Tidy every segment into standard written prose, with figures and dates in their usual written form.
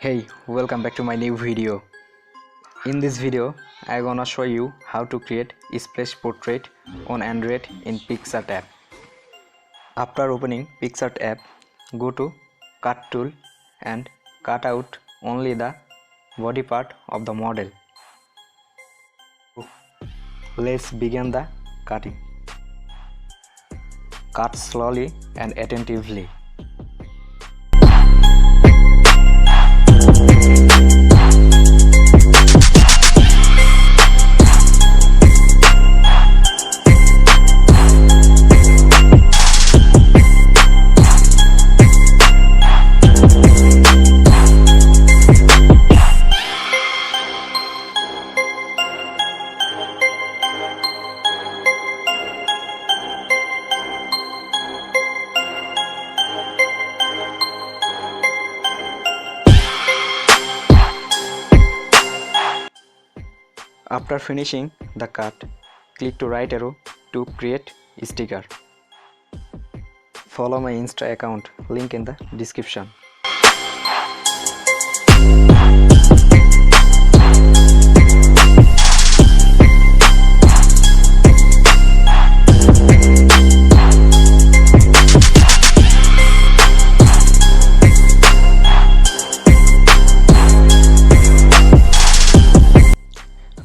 Hey, welcome back to my new video. In this video, I'm gonna show you how to create a splash portrait on Android in Picsart app. After opening Picsart app, go to Cut tool and cut out only the body part of the model. Let's begin the cutting. Cut slowly and attentively. After finishing the cut, click to right arrow to create a sticker. Follow my Insta account, link in the description.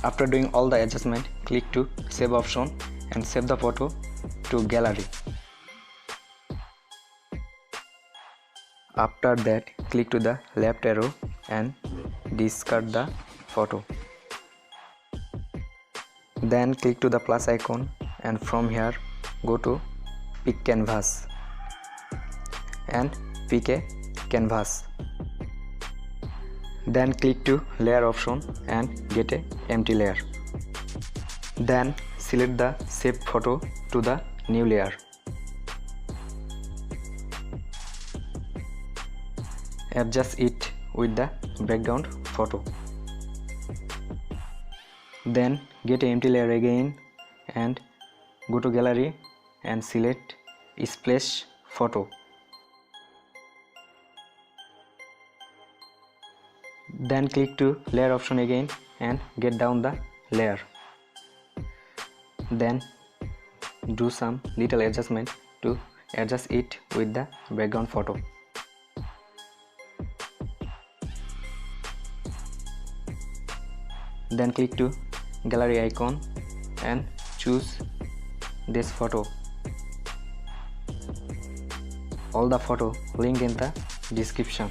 After doing all the adjustment, click to save option and save the photo to gallery. After that, click to the left arrow and discard the photo. Then click to the plus icon and from here go to pick canvas and pick a canvas. Then click to layer option and get a empty layer. Then select the saved photo to the new layer. Adjust it with the background photo. Then get an empty layer again and go to gallery and select splash photo. Then click to layer option again and get down the layer. Then do some little adjustment to adjust it with the background photo. Then click to gallery icon and choose this photo. All the photo link in the description.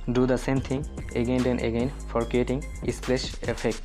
Do the same thing again and again for creating a splash effect.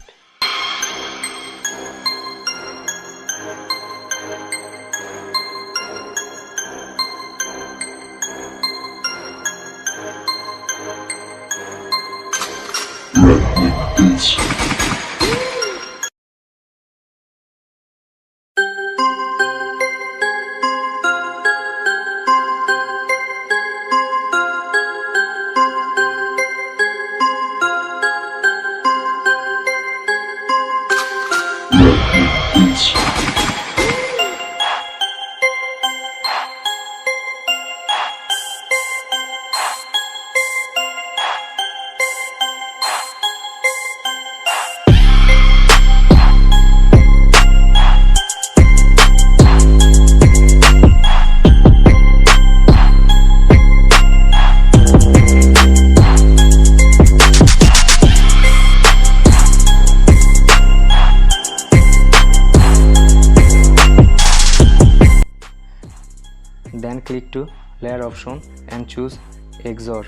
Then click to layer option and choose XOR.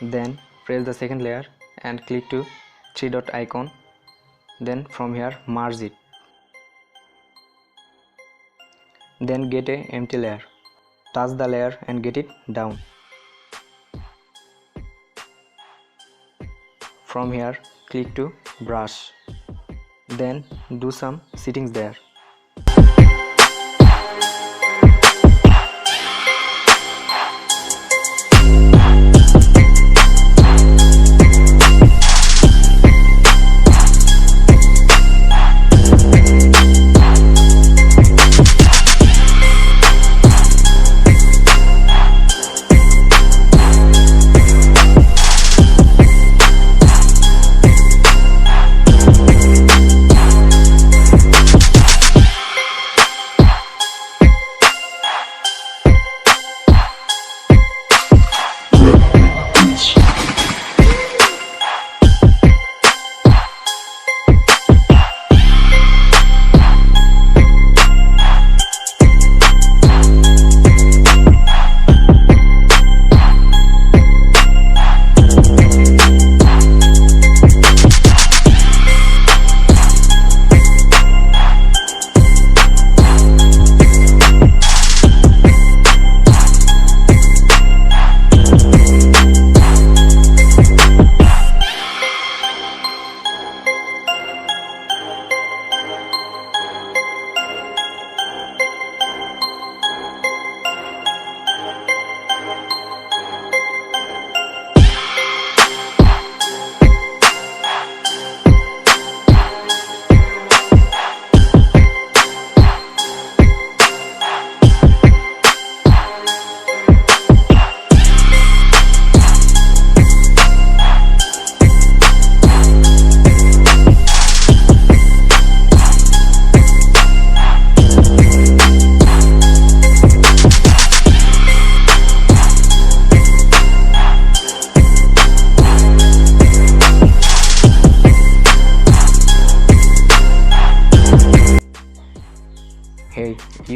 Then press the second layer and click to 3-dot icon. Then from here merge it. Then get a empty layer. Touch the layer and get it down. From here click to brush. Then do some settings there.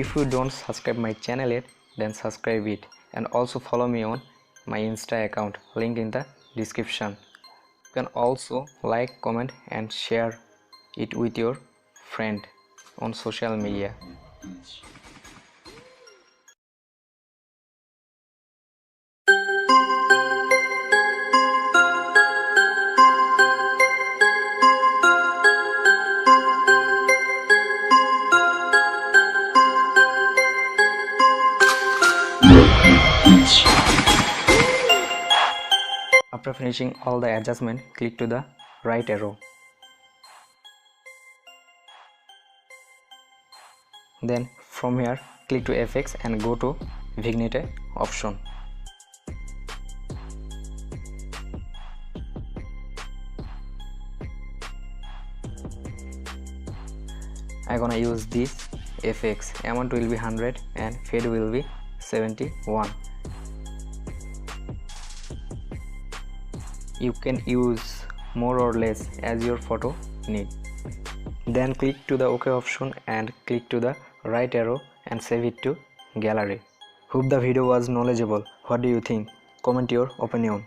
If you don't subscribe my channel yet, then subscribe it, and also follow me on my Insta account, link in the description. You can also like, comment and share it with your friend on social media. After finishing all the adjustment, click to the right arrow. Then from here, click to FX and go to vignette option. I'm gonna use this FX. Amount will be 100 and fade will be 71. You can use more or less as your photo need. Then click to the OK option and click to the right arrow and save it to gallery. Hope the video was knowledgeable. What do you think? Comment your opinion.